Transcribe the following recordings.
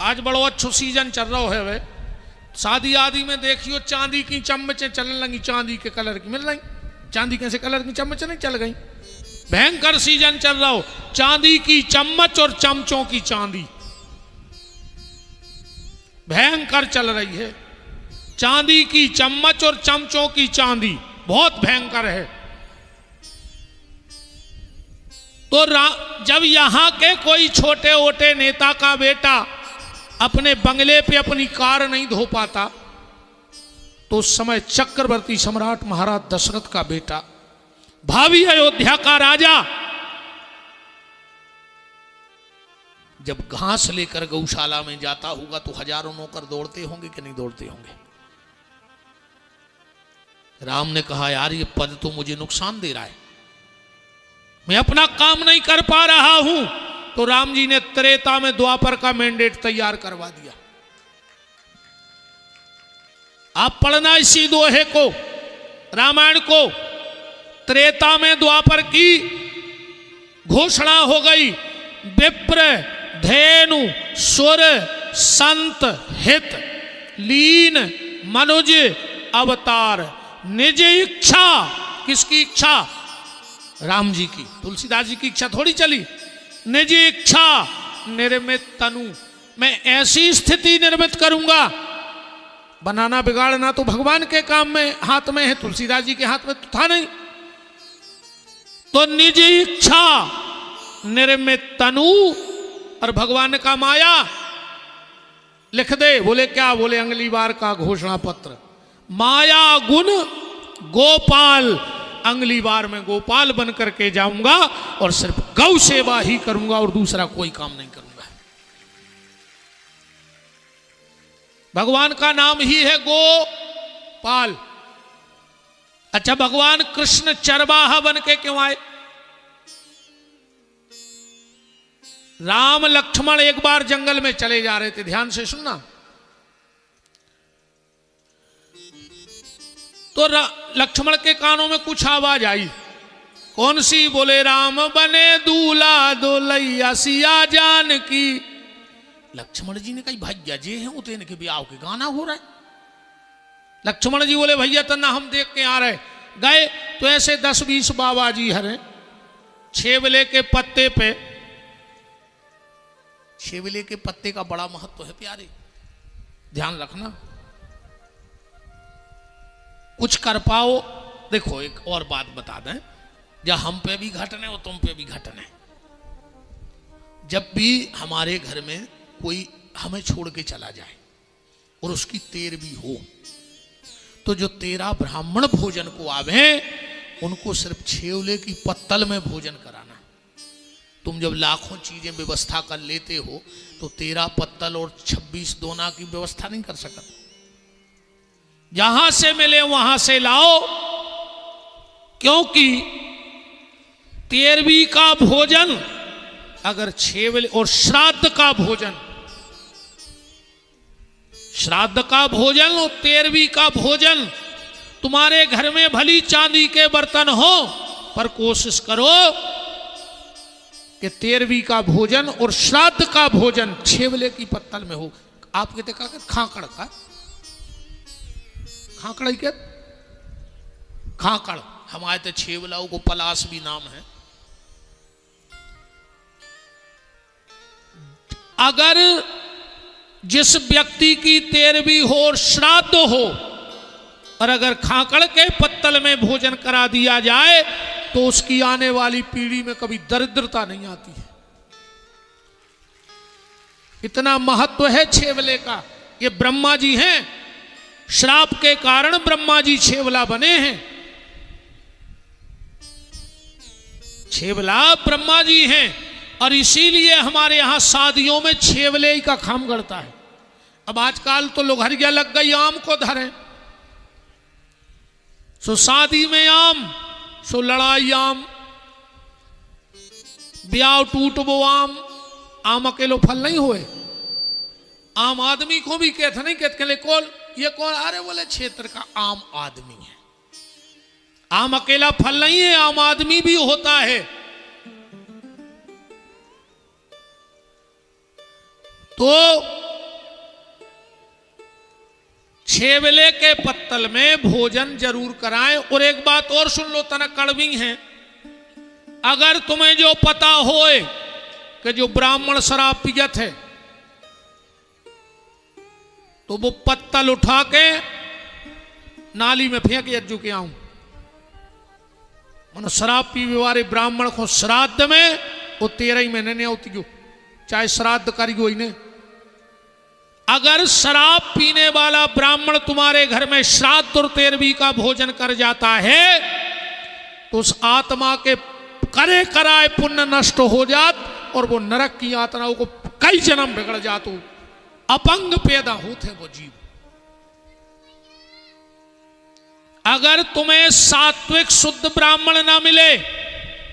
आज बड़ो अच्छो सीजन चल रहा है वे, शादी आदि में देखियो चांदी की चम्मचें चलने लगी, चांदी के कलर की मिल रही, चांदी कैसे कलर की चम्मचें नहीं चल गई। भयंकर सीजन चल रहा हो, चांदी की चम्मच और चमचों की चांदी भयंकर चल रही है। चांदी की चम्मच और चमचों की चांदी बहुत भयंकर है। तो जब यहां के कोई छोटे ओटे नेता का बेटा अपने बंगले पे अपनी कार नहीं धो पाता, तो उस समय चक्रवर्ती सम्राट महाराज दशरथ का बेटा, भावी अयोध्या का राजा, जब घास लेकर गौशाला में जाता होगा तो हजारों नौकर दौड़ते होंगे कि नहीं दौड़ते होंगे। राम ने कहा यार ये पद तो मुझे नुकसान दे रहा है, मैं अपना काम नहीं कर पा रहा हूं। तो राम जी ने त्रेता में द्वापर का मैंडेट तैयार करवा दिया। आप पढ़ना इसी दोहे को, रामायण को। त्रेता में द्वापर की घोषणा हो गई, विप्र धेनु सुर संत हित लीन मनुज अवतार निज इच्छा। किसकी इच्छा? राम जी की। तुलसीदास जी की इच्छा थोड़ी चली। निज इच्छा निर्मित तनु, मैं ऐसी स्थिति निर्मित करूंगा। बनाना बिगाड़ना तो भगवान के काम में हाथ में है, तुलसीदास जी के हाथ में तो था नहीं। तो निज इच्छा निर्मित तनु, और भगवान ने कहा माया लिख दे। बोले क्या? बोले अगली बार का घोषणा पत्र, माया गुण गोपाल, अगली बार मैं गोपाल बन करके जाऊंगा और सिर्फ गौ सेवा ही करूंगा और दूसरा कोई काम नहीं करूंगा। भगवान का नाम ही है गोपाल। अच्छा, भगवान कृष्ण चरवाहा बन के क्यों आए? राम लक्ष्मण एक बार जंगल में चले जा रहे थे, ध्यान से सुनना। तो लक्ष्मण के कानों में कुछ आवाज आई। कौन सी? बोले राम बने दूल्हा दुल्हैया सिया जान की। लक्ष्मण जी ने कही भैया जे हैं उतने के ब्याह के गाना हो रहा है। लक्ष्मण जी बोले भैया तना हम देख के आ रहे। गए तो ऐसे 10-20 बाबा जी हरे, छेवले के पत्ते पे, छेवले के पत्ते का बड़ा महत्व है प्यारे, ध्यान रखना। कुछ कर पाओ। देखो एक और बात बता दें, जब हम पे भी घटने और तुम पे भी घटने, जब भी हमारे घर में कोई हमें छोड़ के चला जाए और उसकी 13वीं हो, तो जो 13 ब्राह्मण भोजन को आवे उनको सिर्फ छेवले की पत्तल में भोजन कराना। तुम जब लाखों चीजें व्यवस्था कर लेते हो तो 13 पत्तल और 26 दोना की व्यवस्था नहीं कर सकते। जहां से मिले वहां से लाओ, क्योंकि 13वीं का भोजन अगर छेवले और श्राद्ध का भोजन, श्राद्ध का भोजन और 13वीं का भोजन, तुम्हारे घर में भली चांदी के बर्तन हो पर कोशिश करो कि 13वीं का भोजन और श्राद्ध का भोजन छेवले की पत्तल में हो। आपके देखा खाकड़ का, खाकड़ क्या? खाकड़ हमारे तो छेवलाओं को पलास भी नाम है। अगर जिस व्यक्ति की 13वीं हो और श्राद्ध हो और अगर खाकड़ के पत्तल में भोजन करा दिया जाए तो उसकी आने वाली पीढ़ी में कभी दरिद्रता नहीं आती है। इतना महत्व है छेवले का। ये ब्रह्मा जी हैं, श्राप के कारण ब्रह्मा जी छेवला बने हैं। छेवला ब्रह्मा जी हैं और इसीलिए हमारे यहां शादियों में छेवले ही का खाम गड़ता है। अब आजकल तो लोहरिया लग गई आम को धरे, सो शादी में आम, सो लड़ाई आम, ब्याह टूट वो आम। आम अकेलो फल नहीं हुए, आम आदमी को भी कहते नहीं कहते कौन ये कौन? अरे बोले क्षेत्र का आम आदमी है। आम अकेला फल नहीं है, आम आदमी भी होता है। तो छेवले के पत्तल में भोजन जरूर कराएं। और एक बात और सुन लो, तना कड़वी है। अगर तुम्हें जो पता होए कि जो ब्राह्मण शराब पियत है, तो वो पत्तल उठा के नाली में फेंक यज्जू के आऊं। मन शराब पीवे वाले ब्राह्मण को श्राद्ध में वो 13 महीने नहीं होती गयो, चाहे श्राद्ध करियो ही ने। अगर शराब पीने वाला ब्राह्मण तुम्हारे घर में श्राद्ध और 13वीं का भोजन कर जाता है, तो उस आत्मा के करे कराए पुण्य नष्ट हो जात और वो नरक की यातनाओं को कई जन्म बिगड़ जातो, अपंग पैदा होते वो जीव। अगर तुम्हें सात्विक शुद्ध ब्राह्मण ना मिले,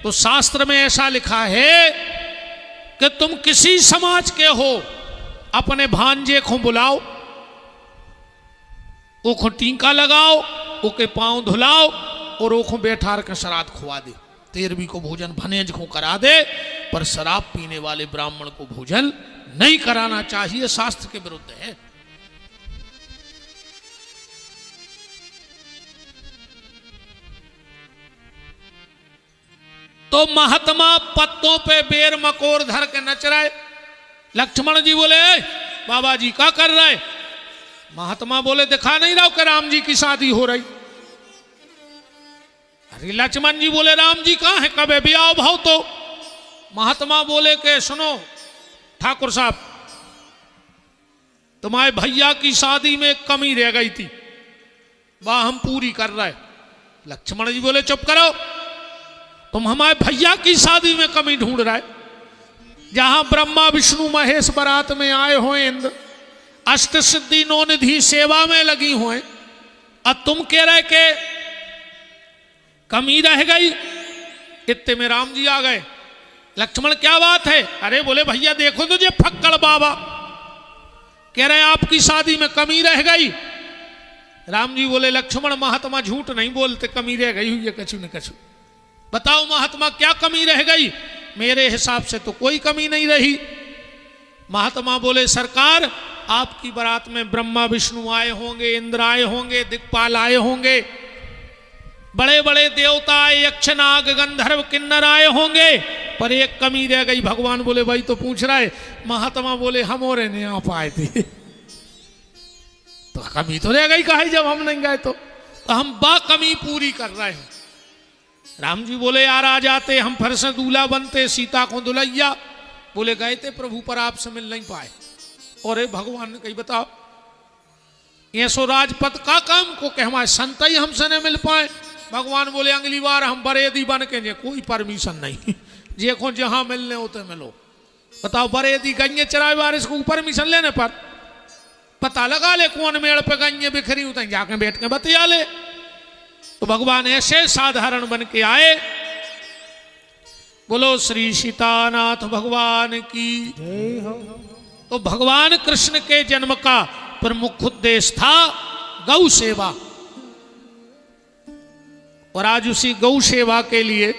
तो शास्त्र में ऐसा लिखा है कि तुम किसी समाज के हो, अपने भांजे को बुलाओ, ओखो टीका लगाओ, ओके पांव धुलाओ और ओखो बैठार के श्राद्ध खुआ दे। 13वीं को भोजन भनेज को करा दे, पर शराब पीने वाले ब्राह्मण को भोजन नहीं कराना चाहिए, शास्त्र के विरुद्ध है। तो महात्मा पत्तों पे बेर मकोर धर के नच रहे। लक्ष्मण जी बोले, बाबा जी क्या कर रहे? महात्मा बोले, दिखा नहीं रहा कि राम जी की शादी हो रही। अरे लक्ष्मण जी बोले, राम जी कहाँ है, कब है ब्याह भाव? तो महात्मा बोले कि सुनो ठाकुर साहब, तुम्हारे भैया की शादी में कमी रह गई थी, वह हम पूरी कर रहे। लक्ष्मण जी बोले, चुप करो, तुम हमारे भैया की शादी में कमी ढूंढ रहे। जहां ब्रह्मा विष्णु महेश बारात में आए हो, इंद्र अष्ट सिद्धि नौ निधि सेवा में लगी हुए, अब तुम कह रहे के कमी रह गई। इतने में राम जी आ गए। लक्ष्मण क्या बात है? अरे बोले भैया देखो तो जे फक्कड़ बाबा कह रहे आपकी शादी में कमी रह गई। राम जी बोले, लक्ष्मण महात्मा झूठ नहीं बोलते, कमी रह गई हुई है कछु न कछु। बताओ महात्मा क्या कमी रह गई? मेरे हिसाब से तो कोई कमी नहीं रही। महात्मा बोले, सरकार आपकी बारात में ब्रह्मा विष्णु आए होंगे, इंद्र आए होंगे, दिक्पाल आए होंगे, बड़े बड़े देवता आए, यक्ष नाग गंधर्व किन्नर आए होंगे, पर एक कमी रह गई। भगवान बोले, भाई तो पूछ रहा है। महात्मा बोले, हम और नहीं आ पाए थे। तो कमी तो रह गई कहा जब हम नहीं गए, तो हम बा कमी पूरी कर रहे हैं। राम जी बोले, यार आ जाते, हम फिर से दूल्हा बनते, सीता को दुल्हैया। बोले, गए थे प्रभु पर आपसे मिल नहीं पाए। और भगवान ने कही, बताओ ये सो राजपद का काम को कह हमारे संत ही हमसे नहीं मिल पाए। भगवान बोले, अगली बार हम बरेदी बन के जे कोई परमिशन नहीं, जे को जहां मिलने होते मिलो। बताओ बरेदी गंगे चराए बारिश को परमिशन लेने पर पता लगा ले कौन मेड़ पे गंगे बिखरी होते, जाके बैठ के बतिया ले। तो भगवान ऐसे साधारण बन के आए। बोलो श्री सीतानाथ भगवान की जय हो। तो भगवान कृष्ण के जन्म का प्रमुख उद्देश्य था गौ सेवा, और आज उसी गौ सेवा के लिए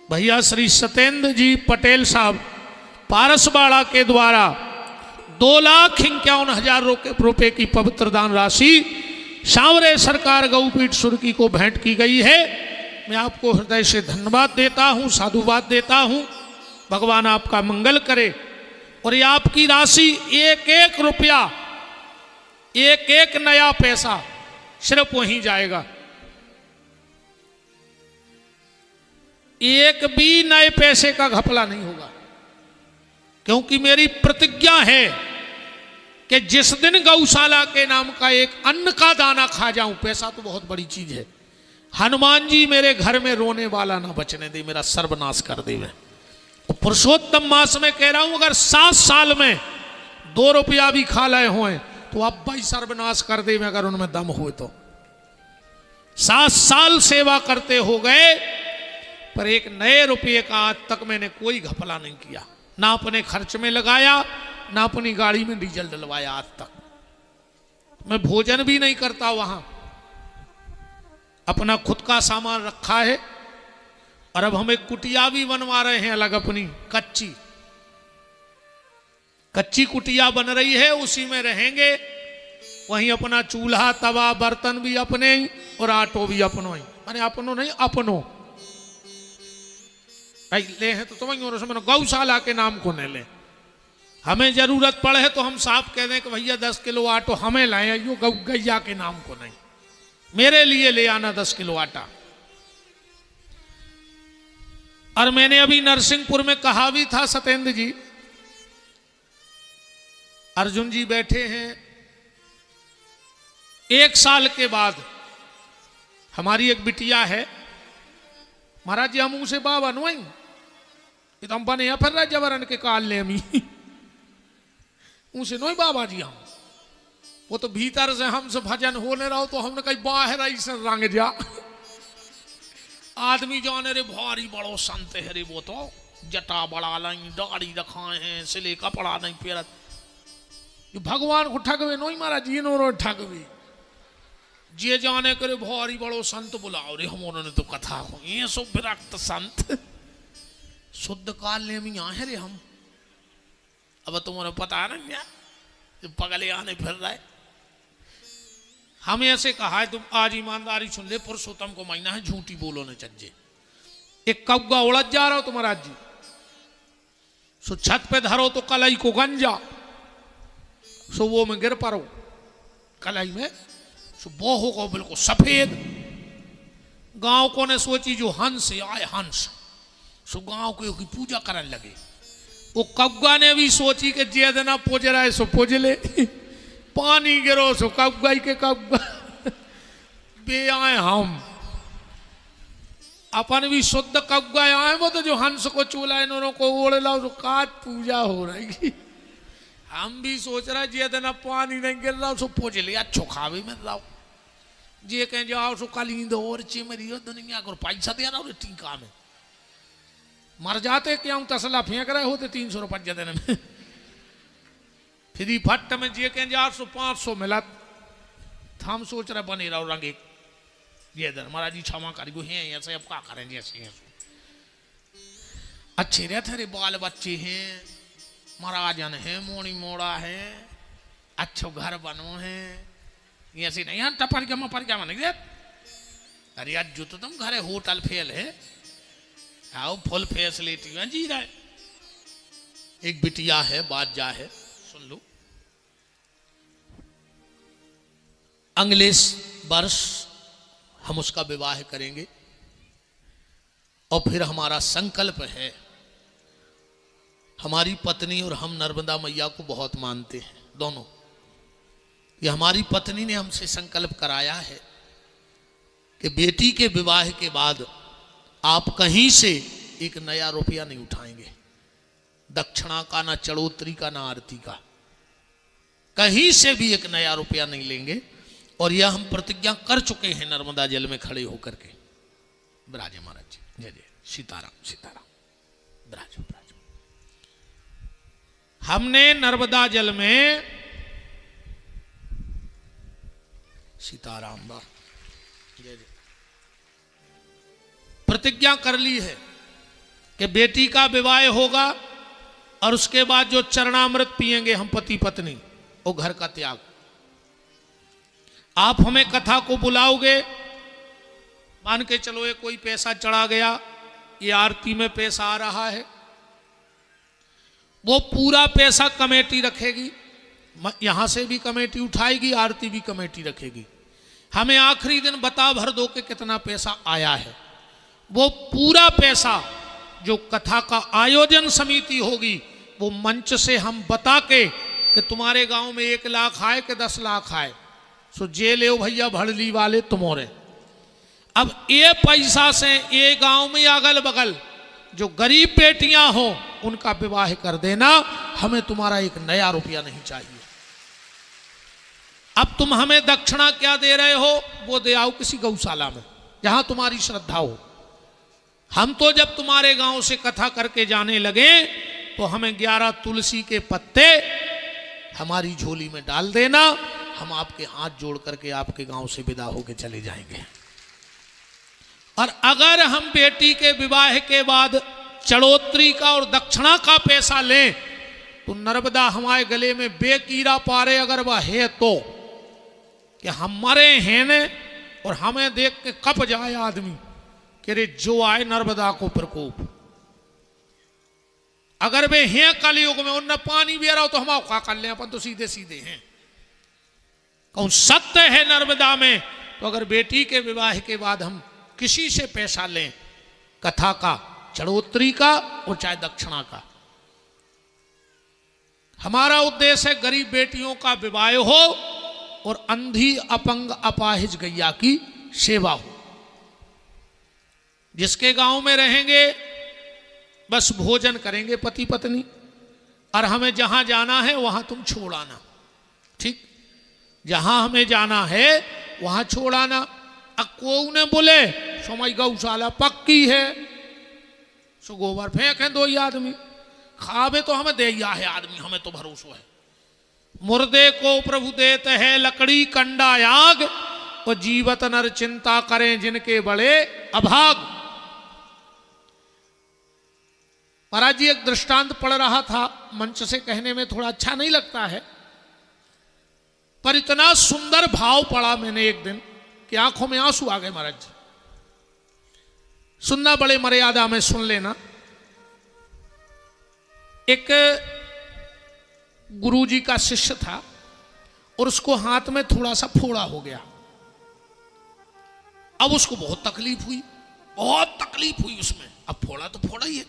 भैया श्री सत्येंद्र जी पटेल साहब पारसवाड़ा के द्वारा 2,51,000 रुपए की पवित्र दान राशि सांवरे सरकार गौपीठ सुर्की को भेंट की गई है। मैं आपको हृदय से धन्यवाद देता हूं, साधुवाद देता हूं। भगवान आपका मंगल करे। और ये आपकी राशि एक एक रुपया, एक एक नया पैसा सिर्फ वहीं जाएगा। एक भी नए पैसे का घपला नहीं होगा, क्योंकि मेरी प्रतिज्ञा है कि जिस दिन गौशाला के नाम का एक अन्न का दाना खा जाऊं, पैसा तो बहुत बड़ी चीज है, हनुमान जी मेरे घर में रोने वाला ना बचने दे, मेरा सर्वनाश कर दे। मैं पुरुषोत्तम मास में कह रहा हूं, अगर 7 साल में 2 रुपया भी खा लाए हुए तो अब भाई सर्वनाश कर दे, अगर उनमें दम हुए तो। 7 साल सेवा करते हो गए, पर एक नए रुपये का आज तक मैंने कोई घपला नहीं किया, ना अपने खर्च में लगाया, ना अपनी गाड़ी में डीजल डलवाया। आज तक मैं भोजन भी नहीं करता वहां, अपना खुद का सामान रखा है। और अब हम एक कुटिया भी बनवा रहे हैं अलग, अपनी कच्ची कुटिया बन रही है, उसी में रहेंगे। वहीं अपना चूल्हा तवा बर्तन भी अपने ही और आटो भी अपनो ही, माने अपनो नहीं अपनो। भाई ले है तो तुम्हें और उसमें गौशाला के नाम को न ले। हमें जरूरत पड़े तो हम साफ कह दें कि भैया 10 किलो आटो हमें लाए, यो गैया के नाम को नहीं, मेरे लिए ले आना 10 किलो आटा। और मैंने अभी नरसिंहपुर में कहा भी था, सत्येंद्र जी, अर्जुन जी बैठे हैं, 1 साल के बाद हमारी एक बिटिया है, महाराज जी हम उसे बाबा नुआई तो हम बने फिर रहा जबरन के काल ले हमी उसे नो बाबा जी हम, वो तो भीतर से हमसे भजन होने रहो तो हमने कही बाहर आई से रंग जा। आदमी जाने रे भारी बड़ो संत है रे, वो तो जटा बड़ा नहीं, दाढ़ी रखाए हैं, सिले कपड़ा नहीं पेरत, भगवान को ठगवे नो महाराज जी नो ठगवे जे जाने करे भारी बड़ो संत बुलाओ रे। हम उन्होंने तो कथा हो ये सो विरक्त संत शुद्ध काल ले में है रे हम। अब तुम्हारे पता नहीं क्या पगले आने फिर रहा है। हमें ऐसे कहा है, तुम आज ईमानदारी सुन ले, पुरुषोत्तम को महीना है, झूठी बोलो न चज्जे। एक कौवा उड़द जा रहा हो तो महाराज जी, सो छत पे धरो तो कलाई को गंजा, सो वो में गिर पड़ो कलाई में, सो वो होगा बिल्कुल सफेद। गांव को ने सोची जो हंस आए हंस, सो गांव को की पूजा करने लगे। वो कौवा ने भी सोची कि जे देना पूज रहा है सो पूज ले, पानी गिरो सो कौवा के कौवा बे आए हम अपन भी शुद्ध कौवा आए, वो तो जो हंस को चूल्हा इन्होंने को ओढ़ लाओ तो काज पूजा हो रही। हम भी सोच रहे जे देना पानी नहीं गिर रहा सो पूज ले, अच्छो खावे में लाओ, जे कहें जाओ सो कलींद और चिमरी दुनिया को पैसा दे रहा टीका में मर जाते क्यों, तसला फेंक रहे होते 300 रुपये दिन में। फ्री फट में जे कहें 800-500 मिला, हम सोच रहे बने रहो रंगे ये दिन महाराज जी क्षमा करेंगे हैं ऐसे, अब क्या करेंगे ऐसे अच्छे रहते रे, बाल बच्चे हैं, महाराजन है, मोड़ी मोड़ा है, अच्छो घर बनो है, ऐसे नहीं है टपर क्या मपर क्या मन। अरे आज जो तो तुम घरे होटल फेल है, आओ फुल फैसिलिटी में जी रहा है। एक बिटिया है, बात जा है, सुन लो। अगले वर्ष हम उसका विवाह करेंगे और फिर हमारा संकल्प है, हमारी पत्नी और हम नर्मदा मैया को बहुत मानते हैं दोनों। ये हमारी पत्नी ने हमसे संकल्प कराया है कि बेटी के विवाह के बाद आप कहीं से एक नया रुपया नहीं उठाएंगे, दक्षिणा का, ना चढ़ोतरी का, ना आरती का, कहीं से भी एक नया रुपया नहीं लेंगे। और यह हम प्रतिज्ञा कर चुके हैं नर्मदा जल में खड़े होकर के। विराजे महाराज जी, जय जय सीताराम सीताराम, विराजो विराजो। हमने नर्मदा जल में सीताराम बा जय जय प्रतिज्ञा कर ली है कि बेटी का विवाह होगा और उसके बाद जो चरणामृत पिएंगे हम पति पत्नी, वो घर का त्याग। आप हमें कथा को बुलाओगे, मान के चलो ये कोई पैसा चढ़ा गया, ये आरती में पैसा आ रहा है, वो पूरा पैसा कमेटी रखेगी, यहां से भी कमेटी उठाएगी, आरती भी कमेटी रखेगी। हमें आखिरी दिन बता भर दो कि कितना पैसा आया है। वो पूरा पैसा जो कथा का आयोजन समिति होगी, वो मंच से हम बता के कि तुम्हारे गांव में 1 लाख आए कि 10 लाख आए, सो जे ले भैया भड़ली वाले तुम्हारे। अब ये पैसा से ये गांव में अगल बगल जो गरीब बेटियां हो उनका विवाह कर देना, हमें तुम्हारा एक नया रुपया नहीं चाहिए। अब तुम हमें दक्षिणा क्या दे रहे हो, वो दे आओ किसी गौशाला में जहां तुम्हारी श्रद्धा हो। हम तो जब तुम्हारे गांव से कथा करके जाने लगे तो हमें 11 तुलसी के पत्ते हमारी झोली में डाल देना, हम आपके हाथ जोड़ करके आपके गांव से विदा होकर चले जाएंगे। और अगर हम बेटी के विवाह के बाद चढ़ोतरी का और दक्षिणा का पैसा लें तो नर्मदा हमारे गले में बेकीरा पारे अगर वह है तो कि हम मरे हैं ने और हमें देख के कप जाए आदमी कि रे जो आए नर्मदा को प्रकोप। अगर वे हैं कलयुग में उनने पानी भी रहा हो तो हम क्या कर लें, अपन तो सीधे सीधे हैं। कहूं सत्य है नर्मदा में, तो अगर बेटी के विवाह के बाद हम किसी से पैसा लें, कथा का, चढ़ोतरी का और चाहे दक्षिणा का, हमारा उद्देश्य है गरीब बेटियों का विवाह हो और अंधी अपंग अपाहिज गैया की सेवा हो। जिसके गांव में रहेंगे बस भोजन करेंगे पति पत्नी, और हमें जहां जाना है वहां तुम छोड़ आना, ठीक? जहां हमें जाना है वहां छोड़ आना। अब को ने बोले सोमाई गौशाला पक्की है, सो गोबर फेंके दो ही आदमी, खावे तो हमें दे है आदमी, हमें तो भरोसा है। मुर्दे को प्रभु देते है लकड़ी कंडा आग, और जीवत नर चिंता करें जिनके बड़े अभाग। महाराज जी एक दृष्टांत पढ़ रहा था, मंच से कहने में थोड़ा अच्छा नहीं लगता है, पर इतना सुंदर भाव पढ़ा मैंने एक दिन कि आंखों में आंसू आ गए। महाराज जी सुनना बड़े मर्यादा में सुन लेना। एक गुरुजी का शिष्य था और उसको हाथ में थोड़ा सा फोड़ा हो गया। अब उसको बहुत तकलीफ हुई, बहुत तकलीफ हुई उसमें। अब फोड़ा तो फोड़ा ही है।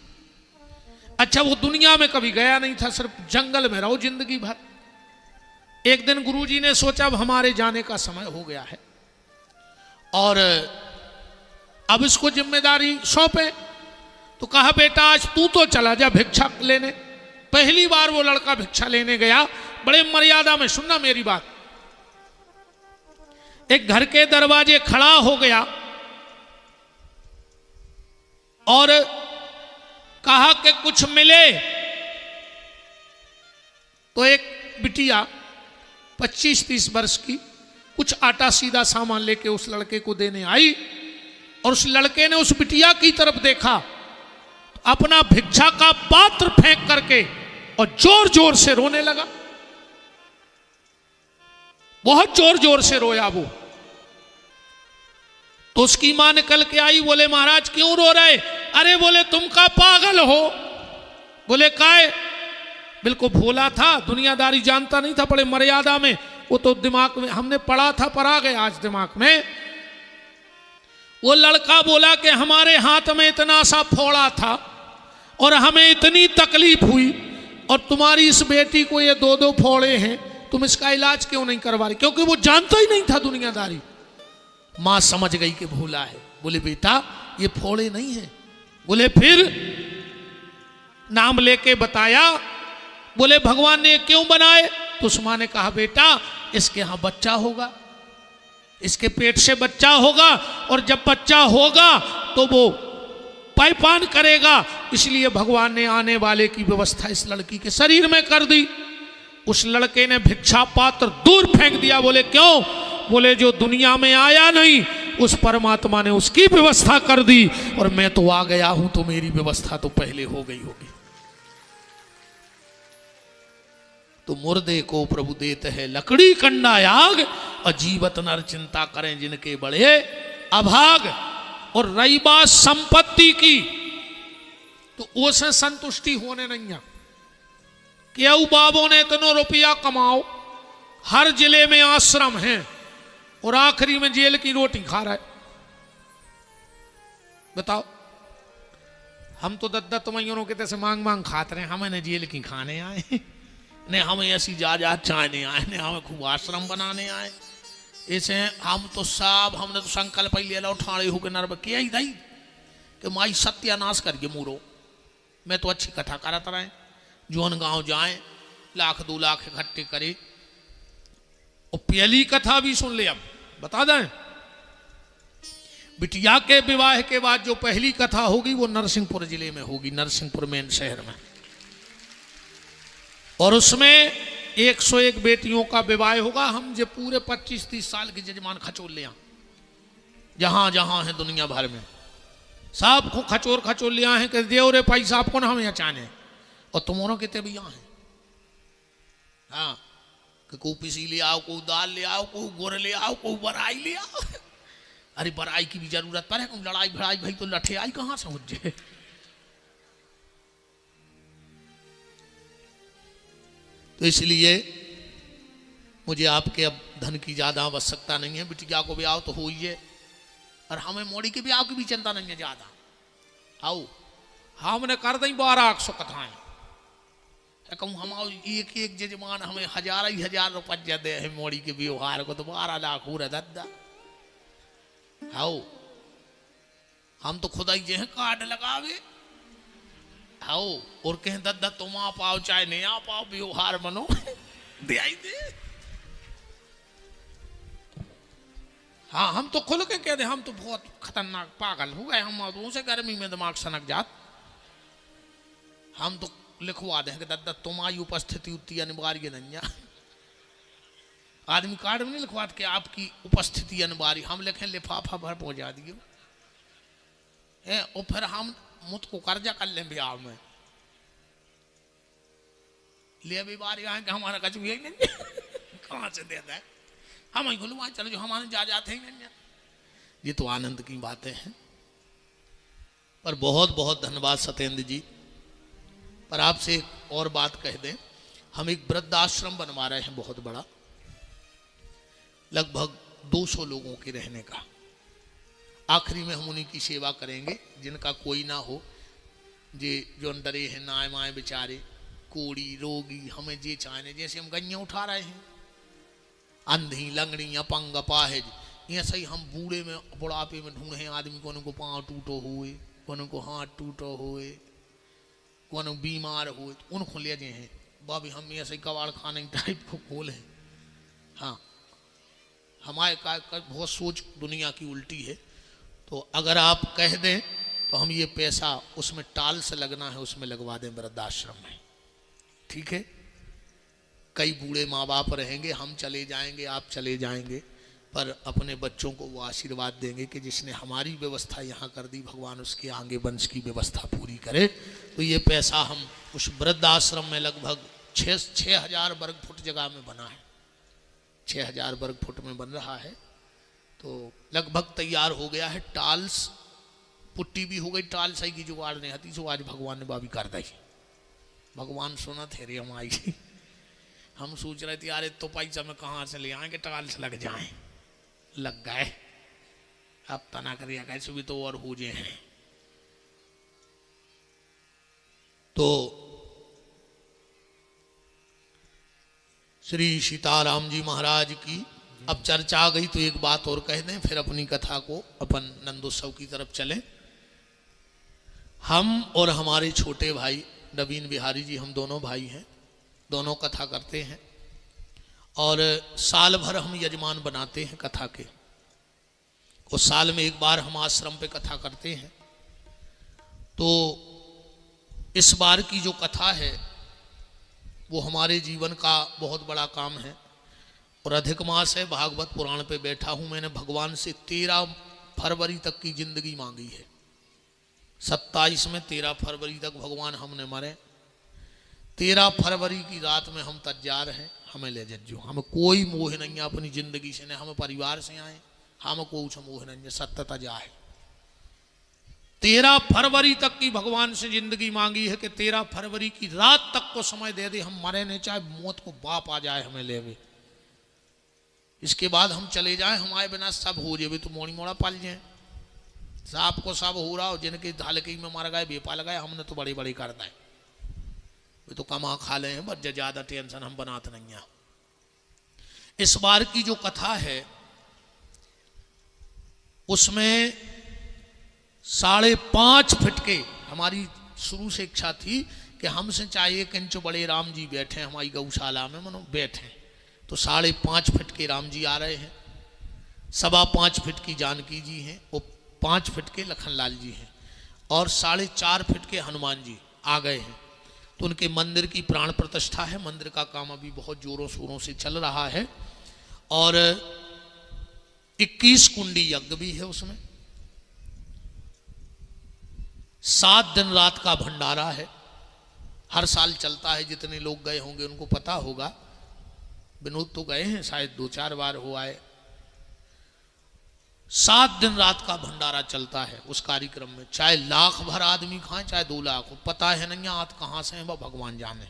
अच्छा वो दुनिया में कभी गया नहीं था, सिर्फ जंगल में रहो जिंदगी भर। एक दिन गुरुजी ने सोचा अब हमारे जाने का समय हो गया है और अब इसको जिम्मेदारी सौंपे। तो कहा बेटा आज तू तो चला जा भिक्षा लेने। पहली बार वो लड़का भिक्षा लेने गया, बड़े मर्यादा में सुनना मेरी बात। एक घर के दरवाजे खड़ा हो गया और कहा कि कुछ मिले। तो एक बिटिया 25-30 वर्ष की कुछ आटा सीधा सामान लेके उस लड़के को देने आई और उस लड़के ने उस बिटिया की तरफ देखा, अपना भिक्षा का पात्र फेंक करके और जोर जोर से रोने लगा। बहुत जोर जोर से रोया वो। तो उसकी मां निकल के आई, बोले महाराज क्यों रो रहे? अरे बोले तुम का पागल हो? बोले काहे? बिल्कुल भोला था, दुनियादारी जानता नहीं था, बड़े मर्यादा में। वो तो दिमाग में हमने पढ़ा था, पर आ गए आज दिमाग में। वो लड़का बोला कि हमारे हाथ में इतना सा फोड़ा था और हमें इतनी तकलीफ हुई और तुम्हारी इस बेटी को ये 2-2 फोड़े हैं, तुम इसका इलाज क्यों नहीं करवा रही? क्योंकि वो जानता ही नहीं था दुनियादारी। मां समझ गई कि भूला है। बोले बेटा ये फोड़े नहीं है। बोले फिर? नाम लेके बताया। बोले भगवान ने क्यों बनाए? तो उस मां ने कहा बेटा इसके यहां बच्चा होगा, इसके पेट से बच्चा होगा और जब बच्चा होगा तो वो पायपान करेगा, इसलिए भगवान ने आने वाले की व्यवस्था इस लड़की के शरीर में कर दी। उस लड़के ने भिक्षा पात्र दूर फेंक दिया। बोले क्यों? बोले जो दुनिया में आया नहीं उस परमात्मा ने उसकी व्यवस्था कर दी और मैं तो आ गया हूं, तो मेरी व्यवस्था तो पहले हो गई होगी। तो मुर्दे को प्रभु देते हैं लकड़ी कंडा आग, और जीवत नर चिंता करें जिनके बड़े अभाग। और रही बात संपत्ति की, तो उसे संतुष्टि होने नहीं है। क्यों बाबों ने इतना रुपया कमाओ, हर जिले में आश्रम है और आखिरी में जेल की रोटी खा रहा है। बताओ, हम तो दत्त महीनों के तैसे मांग मांग खाते रहे, हमें ने जेल की खाने आए ने, हमें ऐसी जा चाहने आए ने, हमें खूब आश्रम बनाने आए। ऐसे हम तो सब हमने तो संकल्प ही ले लो ठाड़े होकर नर्व किया ही नहीं कि माई सत्यानाश करिए मूरो। मैं तो अच्छी कथा कराता रहे, जोन गांव जाए 1-2 लाख इकट्ठे करे। और पहली कथा भी सुन ले, अब बता दें। बिटिया के विवाह के बाद जो पहली कथा होगी वो नरसिंहपुर जिले में होगी, नरसिंहपुर मेन शहर में। और उसमें 101 बेटियों का विवाह होगा। हम जो पूरे 25-30 साल के जजमान खचोल लिया, जहां जहां है दुनिया भर में, सबको खचोल लिया है कि देव रे पैसा आपको ना हमें अचाने, और तुम्हारों कितने भी यहाँ हैं। हाँ कि को पिसी ले आओ, को दाल ले आओ, को गुड़ ले आओ, को बराई ले आओ। अरे बराई की भी जरूरत पर है, लड़ाई भड़ाई भाई तो लठे आई कहां से मुझे। तो इसलिए मुझे आपके अब धन की ज्यादा आवश्यकता नहीं है। बिटिया को भी आओ तो हो ही है, और हमें मोड़ी के भी आओ की भी चिंता नहीं है ज्यादा। आओ हमने कर दी 1200 कथाएं, कहूँ हम आओ एक एक जजमान हमें 1000 रुपया दे है मोड़ी के व्यवहार को, तो 12 लाख हो रहा दादा। आओ हम तो खुदा ही हैं कार्ड लगावे। आओ और कहें दादा तुम आ पाओ चाहे नहीं आ पाओ, व्यवहार बनो दे आई दे। हाँ हम तो खुल के कह दे हम तो बहुत खतरनाक पागल हो गए, हम उनसे गर्मी में दिमाग सनक जात। हम तो लिखवा दें कि दादा तुम्हारी उपस्थिति उतनी अनिवार्य नहीं है। आदमी कार्ड में नहीं लिखवाते कि आपकी उपस्थिति अनिवार्य, हम लिखें लिफाफा भर पहुंचा दिए और फिर हम मुझको कर्जा कर लें ब्याह में ले भी बार यहाँ कि हमारा कछु यही नहीं कहाँ से देता है, हम ही खुलवा चलो जो हमारे जा जाते हैं नहीं। ये तो आनंद की बातें हैं। पर बहुत बहुत धन्यवाद सत्येंद्र जी। पर आपसे एक और बात कह दें, हम एक वृद्धाश्रम बनवा रहे हैं बहुत बड़ा, लगभग 200 लोगों के रहने का। आखिरी में हम उन्हीं की सेवा करेंगे जिनका कोई ना हो, जो डरे हैं नाए माए बेचारे, कोड़ी रोगी, हमें जे चाहने, जैसे हम गैया उठा रहे हैं, अंधी लंगड़ी अपंग अपाहिज, ये सही हम बूढ़े में बुढ़ापे में ढूंढे आदमी को, उनको पाँव टूटो हुए, को हाथ टूटो हुए, को बीमार हुए, तो उनको ले जाए हैं बाबी हम ऐसे कबाड़ खाने टाइप को खोले। हाँ हमारे का बहुत सोच दुनिया की उल्टी है। तो अगर आप कह दें तो हम ये पैसा उसमें टाल से लगना है उसमें लगवा दें वृद्धाश्रम में, ठीक है। कई बूढ़े माँ बाप रहेंगे, हम चले जाएंगे, आप चले जाएंगे, पर अपने बच्चों को वो आशीर्वाद देंगे कि जिसने हमारी व्यवस्था यहाँ कर दी भगवान उसके आगे वंश की व्यवस्था पूरी करे। तो ये पैसा हम उस वृद्धाश्रम में लगभग 6,000 वर्ग फुट जगह में बना है, 6,000 वर्ग फुट में बन रहा है। तो लगभग तैयार हो गया है, टाल्स पुट्टी भी हो गई, टाल सही की जुगाड़ नहीं आती, सो आज भगवान ने बाबी कर दी। भगवान सुना थे रे हम आई हम सोच रहे थे यार तो पैसा में कहाँ से ले आएंगे, टाल्स लग जाए, लग गए। अब तना करिए कैसे भी तो और हो जाए हैं। तो श्री सीताराम जी महाराज की अब चर्चा आ गई, तो एक बात और कह दें, फिर अपनी कथा को अपन नंदोत्सव की तरफ चलें। हम और हमारे छोटे भाई नवीन बिहारी जी, हम दोनों भाई हैं, दोनों कथा करते हैं, और साल भर हम यजमान बनाते हैं कथा के, और साल में एक बार हम आश्रम पे कथा करते हैं। तो इस बार की जो कथा है वो हमारे जीवन का बहुत बड़ा काम है, और अधिक मास है, भागवत पुराण पे बैठा हूं। मैंने भगवान से 13 फरवरी तक की जिंदगी मांगी है, 27 में 13 फरवरी तक भगवान हमने मरे, 13 फरवरी की रात में हम तैयार हैं, हमें ले जज्जो, हमें कोई मोह नहीं है अपनी जिंदगी से, न हम परिवार से आए, हम कोई मोह नहीं है, सत्य तजा है। 13 फरवरी तक की भगवान से जिंदगी मांगी है कि 13 फरवरी की रात तक को समय दे दे, हम मरे नहीं, चाहे मौत को बाप आ जाए हमें लेवे, इसके बाद हम चले जाएं, हमारे बिना सब हो जाए, तो मोड़ी मोड़ा पाल जाए, सांप को सब हो रहा हो, जिनके धालकी में मर गए बेपा लगाए, हमने तो बड़ी बड़ी कर दाए, वे तो कमा खा ले हैं, बस ज्यादा टेंशन हम बनाते नहीं हैं। इस बार की जो कथा है उसमें 5.5 फीट के, हमारी शुरू से इच्छा थी कि हमसे चाहे 1 इंच बड़े राम जी बैठे हमारी गौशाला में, मनो बैठे, तो 5.5 फीट के राम जी आ रहे हैं, 5.25 फीट की जानकी जी हैं, वो 5 फीट के लखनलाल जी हैं, और 4.5 फीट के हनुमान जी आ गए हैं। तो उनके मंदिर की प्राण प्रतिष्ठा है, मंदिर का काम अभी बहुत जोरों शोरों से चल रहा है, और 21 कुंडी यज्ञ भी है उसमें, 7 दिन रात का भंडारा है, हर साल चलता है, जितने लोग गए होंगे उनको पता होगा। विनोद तो गए हैं शायद 2-4 बार हो आए। 7 दिन रात का भंडारा चलता है उस कार्यक्रम में, चाहे लाख भर आदमी खाएं चाहे 2 लाख, पता है नहीं आज कहाँ से है वह भगवान जाने।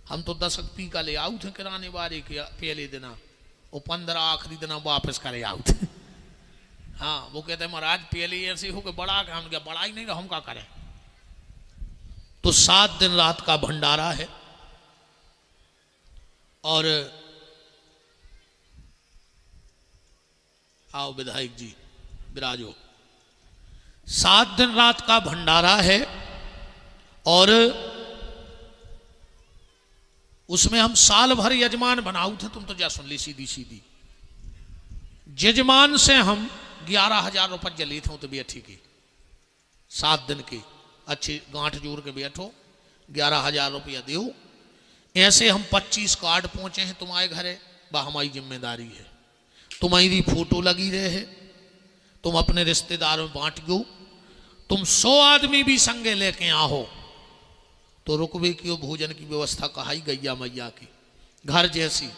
हम तो 10 पी का ले आउ थे किराने वाले के पहले दिन, वो 15 आखिरी दिन वापस करे आउ थे। हाँ वो कहते हैं महाराज पहले ऐसे हो के बड़ा के, हम क्या बड़ा ही नहीं रहा, हम क्या करें। तो 7 दिन रात का भंडारा है। और आओ विधायक जी विराजो। 7 दिन रात का भंडारा है और उसमें हम साल भर यजमान बनाऊ थे। तुम तो जा सुन ली सीधी सीधी। यजमान से हम 11,000 रुपये लिए थे तो बैठी की 7 दिन की अच्छी गांठ जोड़ के बैठो 11,000 रुपया दो। ऐसे हम 25 कार्ड पहुंचे हैं तुम्हारे घरे, वह हमारी जिम्मेदारी है। तुम्हारी फोटो लगी रहे है, तुम अपने रिश्तेदारों में बांटियो। तुम 100 आदमी भी संगे लेके आओ तो रुकवे की भोजन की व्यवस्था कहाई गैया मैया की घर जैसी।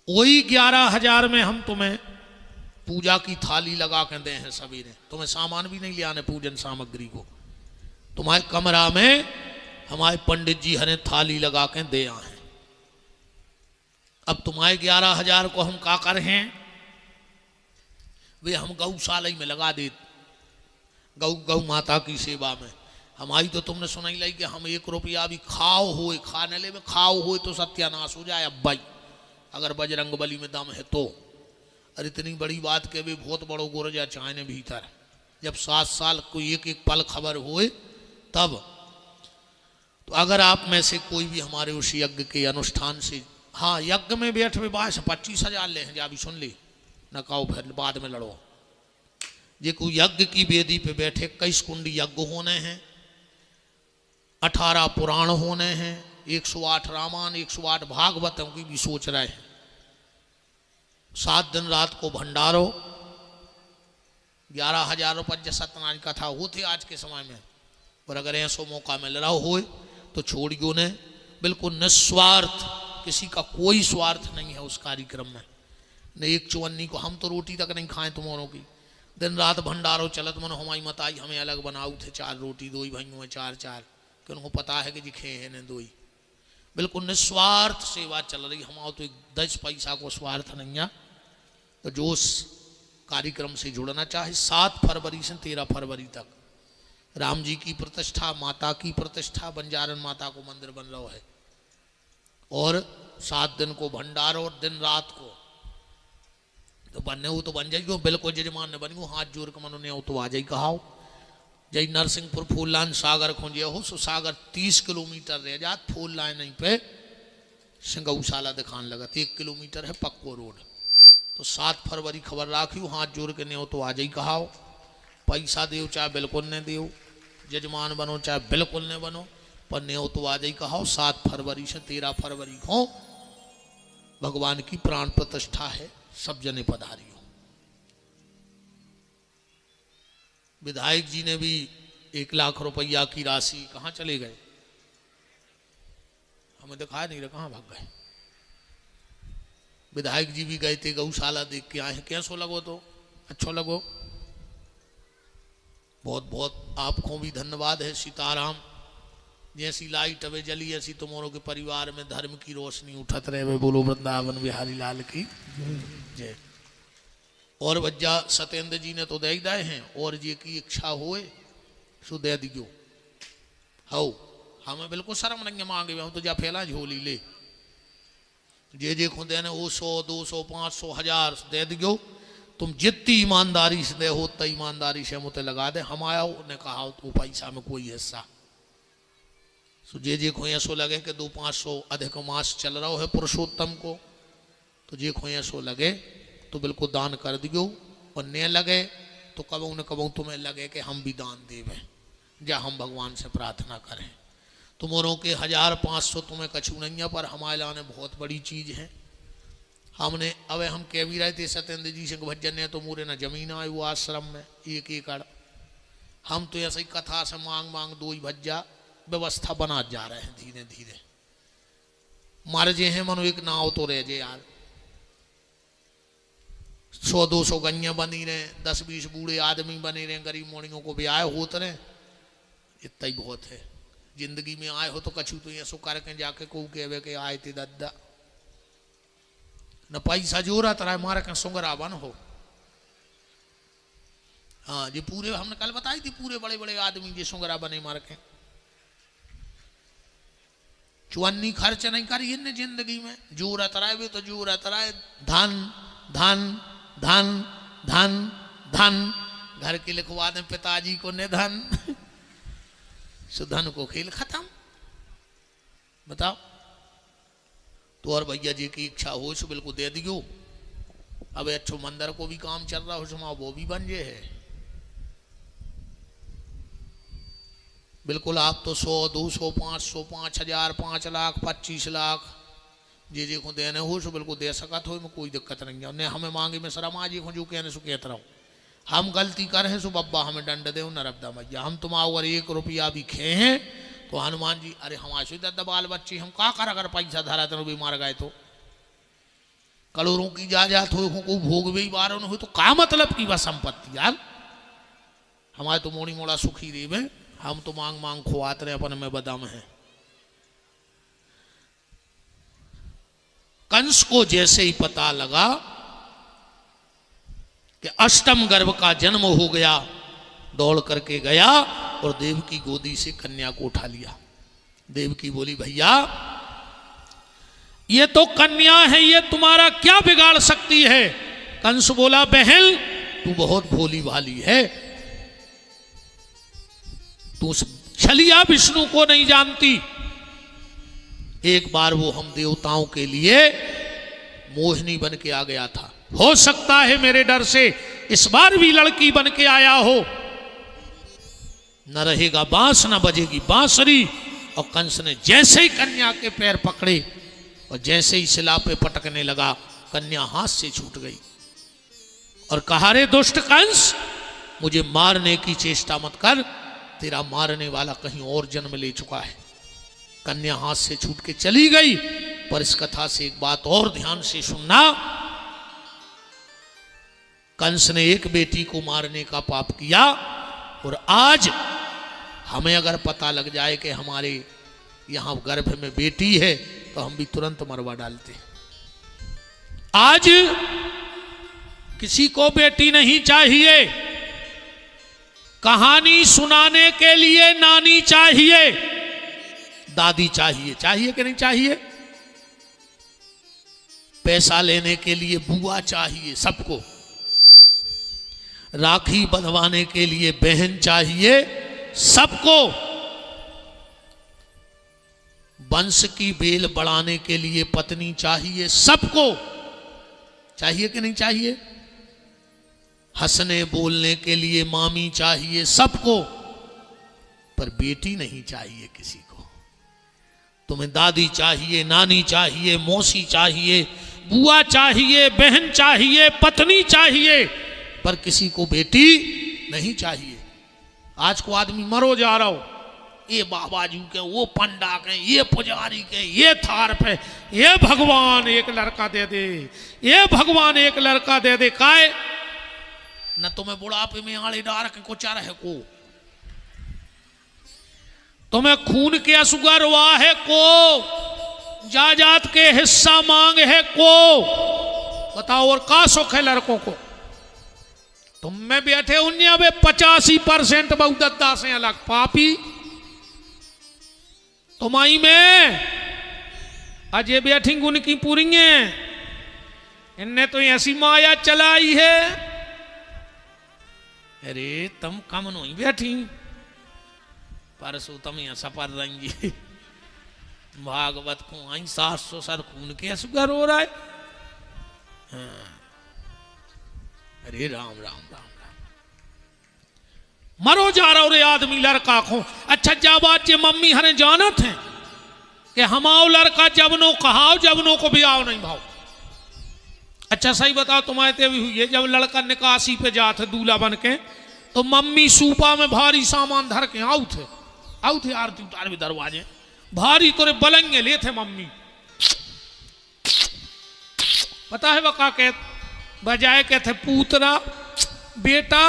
वही 11,000 में हम तुम्हें पूजा की थाली लगा के दे हैं सभी ने। तुम्हें सामान भी नहीं ले आने पूजन सामग्री को, तुम्हारे कमरा में हमारे पंडित जी हने थाली लगा के दे आए। अब तुम्हारे 11,000 को हम का कर हैं, वे हम गौशाला में लगा दे, गौ माता की सेवा में। हमारी तो तुमने सुनाई लाई कि हम 1 रुपया भी खाओ होए, खाने ले में खाओ होए तो सत्यानाश हो जाए। अब भाई अगर बजरंग बली में दम है तो। अरे इतनी बड़ी बात के भी बहुत बड़ो गुरजा चाहने भीतर, जब 7 साल कोई एक पल खबर होए तब। तो अगर आप में से कोई भी हमारे उस यज्ञ के अनुष्ठान से, हाँ यज्ञ में बैठ में 25,000 ले हैं, जा भी सुन ली न कहो फिर बाद में लड़ो। ये कोई यज्ञ की वेदी पे बैठे 21 कुंडी यज्ञ होने हैं, 18 पुराण होने हैं, 108 रामायण 108 भागवतों की भी सोच रहे हैं। 7 दिन रात को भंडारो, 11,000 रुपये सत्यनारायण कथा होते आज के समय में। पर अगर ऐसा मौका मिल रहा हो तो छोड़ियो ने, बिल्कुल निस्वार्थ, किसी का कोई स्वार्थ नहीं है उस कार्यक्रम में। न एक चुवन्नी को हम तो रोटी तक नहीं खाएं तुम्हारों की। दिन रात भंडारो चलत मन हमारी मत आई, हमें अलग बनाऊ थे 4 रोटी 2 भाइयों में 4-4, कि उनको पता है कि जी खे है न 2। बिल्कुल निस्वार्थ सेवा चल रही। हमारा तो 10 पैसा को स्वार्थ नहीं है। तो जो उस कार्यक्रम से जुड़ना चाहे 7 फरवरी से 13 फरवरी तक राम जी की प्रतिष्ठा, माता की प्रतिष्ठा, बंजारन माता को मंदिर बन रहा है। और 7 दिन को भंडारो और दिन रात को तो बनने हो तो बन जाइयो, बिल्कुल जजमान ने बनियो। हाथ जोड़ के मनो ने हो तो आ जाई कहाओ। जय नरसिंहपुर फूल लाइन सागर खोजे हो सो सागर 30 किलोमीटर रह जात, फूल लाइन नहीं पे गौशाला दिखाने लगा 1 किलोमीटर है पक्को रोड। तो 7 फरवरी खबर राखियो, हाथ जोड़ के ने हो तो आ जाई कहाओ। पैसा दो चाहे बिल्कुल न दो, जजमान बनो चाहे बिल्कुल न बनो, पर ने हो तो आ जाई कहाओ। 7 फरवरी से 13 फरवरी को भगवान की प्राण प्रतिष्ठा है, सब जने पधारियो। विधायक जी ने भी 1 लाख रुपया की राशि, कहाँ चले गए हमें दिखाया नहीं रहा, कहाँ भाग गए। विधायक जी भी गए थे, गौशाला देख के आए हैं। कैसो लगो तो अच्छा लगो। बहुत बहुत आपको भी धन्यवाद है। सीताराम। जैसी लाइट अवे जली ऐसी तुम्हारों के परिवार में धर्म की रोशनी उठत रहे। बोलो वृंदावन बिहारी लाल की जय। और बज्जा सत्येंद्र जी ने तो दे दिए हैं, और जी की इच्छा होए सो दे दियो। हो हमें बिल्कुल शर्म नहीं मांगे, हम तो जा फैला झोली ले जे खुदे ने वो 100 200 500 1000 दे दियो। तुम जितनी ईमानदारी से दे हो उतना ईमानदारी से हम उते लगा दे। हम आया ने कहा तो पैसा में कोई हिस्सा सो जे को ऐसो लगे कि 200-500 अधिक मास चल रहा है पुरुषोत्तम को, तो जे को ऐसो लगे तो बिल्कुल दान कर दियो। और न लगे तो कबू न कबू तुम्हें लगे कि हम भी दान देवें, या हम भगवान से प्रार्थना करें। तुम्हारों के 1000-500 तुम्हें कछू नहीं है, पर हमारे लाने बहुत बड़ी चीज़ है। हमने अब हम कह भी रहे थे सत्येंद्र जी से भज्जन ने तो मोरे ना जमीन आए वो आश्रम में 1 एकड़। हम तो ऐसे ही कथा से मांग 2 ही भज्जा व्यवस्था बना जा रहे हैं धीरे धीरे। मार जे हैं मनो एक नाव तो रह जे यार, 100-200 गैया बनी रहे, 10-20 बूढ़े आदमी बने रहे, गरीब मोड़ियों को भी आए होते रहे, इतना ही बहुत है। जिंदगी में आए हो तो कछु तो ये सो करके जाके को कहे के आए थे दादा, न पैसा जोरा तरह मार के सुंगरा बन हो। हाँ जी, पूरे हमने कल बताई थी, पूरे बड़े बड़े आदमी जी सुंगरा बने मार के, चुन्नी खर्च नहीं करी इनने जिंदगी में, जोरा तराए भी तो जोरा तराए, धन धन धन धन धन, घर के लिखवा दें पिताजी को निधन, सुधन को खेल खत्म। बताओ तो और भैया जी की इच्छा हो सो बिल्कुल दे दियो। अब अच्छो मंदिर को भी काम चल रहा हो समा वो भी बन जे है। बिल्कुल आप तो 100-200 500 5,000 5 लाख 25 लाख जे को देने हो सो बिल्कुल दे सकत हो, में कोई दिक्कत नहीं है। उन्हें हमें मांगे में शर्म आ जी को जो कहने सो कहते रहो, हम गलती कर हैं सो बब्बा हमें दंड दे नरबदा मैया, हम तुम आओ अगर 1 रुपया भी खे हैं तो हनुमान जी अरे हमारे दादा बाल बच्चे हम का कर अगर पैसा धरा तो भी मार गए तो करोड़ों की जायदाद हो को भोग भी बार हो तो का मतलब की वह संपत्ति यार, हमारे तो मोड़ी मोड़ा सुखी रे में, हम तो मांग मांग खुआत रहे अपन में बदाम है। कंस को जैसे ही पता लगा कि अष्टम गर्भ का जन्म हो गया, दौड़ करके गया और देव की गोदी से कन्या को उठा लिया। देव की बोली भैया ये तो कन्या है, ये तुम्हारा क्या बिगाड़ सकती है। कंस बोला बहन तू बहुत भोली भाली है, तू छलिया विष्णु को नहीं जानती। एक बार वो हम देवताओं के लिए मोहिनी बन के आ गया था, हो सकता है मेरे डर से इस बार भी लड़की बन के आया हो। न रहेगा बांस न बजेगी बांसुरी। और कंस ने जैसे ही कन्या के पैर पकड़े और जैसे ही शिला पे पटकने लगा, कन्या हाथ से छूट गई और कहा रे दुष्ट कंस मुझे मारने की चेष्टा मत कर, तेरा मारने वाला कहीं और जन्म ले चुका है। कन्या हाथ से छूट के चली गई। पर इस कथा से एक बात और ध्यान से सुनना, कंस ने एक बेटी को मारने का पाप किया और आज हमें अगर पता लग जाए कि हमारे यहां गर्भ में बेटी है तो हम भी तुरंत मरवा डालते। आज किसी को बेटी नहीं चाहिए, कहानी सुनाने के लिए नानी चाहिए, दादी चाहिए, चाहिए कि नहीं चाहिए, पैसा लेने के लिए बुआ चाहिए सबको, राखी बंधवाने के लिए बहन चाहिए सबको, वंश की बेल बढ़ाने के लिए पत्नी चाहिए सबको, चाहिए कि नहीं चाहिए, हंसने बोलने के लिए मामी चाहिए सबको, पर बेटी नहीं चाहिए किसी को। तुम्हें दादी चाहिए, नानी चाहिए, मौसी चाहिए, बुआ चाहिए, बहन चाहिए, पत्नी चाहिए, पर किसी को बेटी नहीं चाहिए। आज को आदमी मरो जा रहा हो, ये बाबाजी के, वो पंडा के, ये पुजारी के, ये थार पे, ये भगवान एक लड़का दे दे, ये भगवान एक लड़का दे दे, काहे न तुम्हें बुढ़ापे में आड़े डार के को चार है को, तुम्हें खून के असुगर हुआ है को, जायदाद के हिस्सा मांग है को, बताओ और का सुख है लड़कों को। तुम में बैठे उन्हें 85% बहुदत्ता से अलग पापी, तुम्हारी में अजय बैठी उनकी पूरी है, इनने तो ऐसी माया चलाई है। अरे तुम कम नहीं बैठी, परसों तुम यहाँ सफर रहेंगी भागवत को आई 700 सर खून के असुगर हो रहा है। हाँ। अरे राम राम राम राम, मरो जा रहा रे आदमी लड़का को। अच्छा जा बात ये मम्मी हरे जानत हैं कि हमाओ लड़का जबनो कहाओ जबनो को भी आओ नहीं भाव। अच्छा सही बताओ तुम्हारे ते भी हुई है, जब लड़का निकासी पे जाते दूल्हा बन के तो मम्मी सूपा में भारी सामान धर के आउ थे आरती उतार भी दरवाजे भारी तोरे बलंगे ले थे मम्मी, पता है वह का कह बजाय कहते पूतना बेटा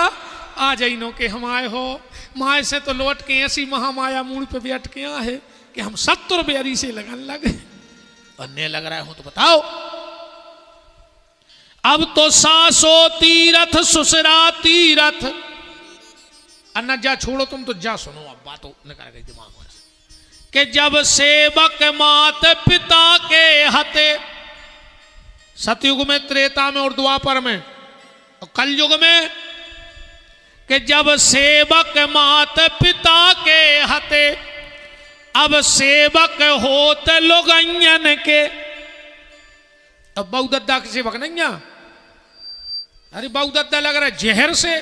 आ जाइनो के हम आए हो माए से तो लौट के ऐसी महामाया मूड पे बैठ के है कि हम 70 बेरी से लगन लगे बनने लग रहा हूं तो बताओ। अब तो सासो तीरथ सुसरा तीरथ अन्ना जा छोड़ो तुम तो जा सुनो अब बातों न कर गई दिमाग में कि जब सेवक मात पिता के हते सतयुग में त्रेता में और द्वापर में और कलयुग में कि जब सेवक मात पिता के हते अब सेवक होत लोगन के। अब बहुदद्दा के सेवक नहीं है अरे बहुदद्दा लग रहा है जहर से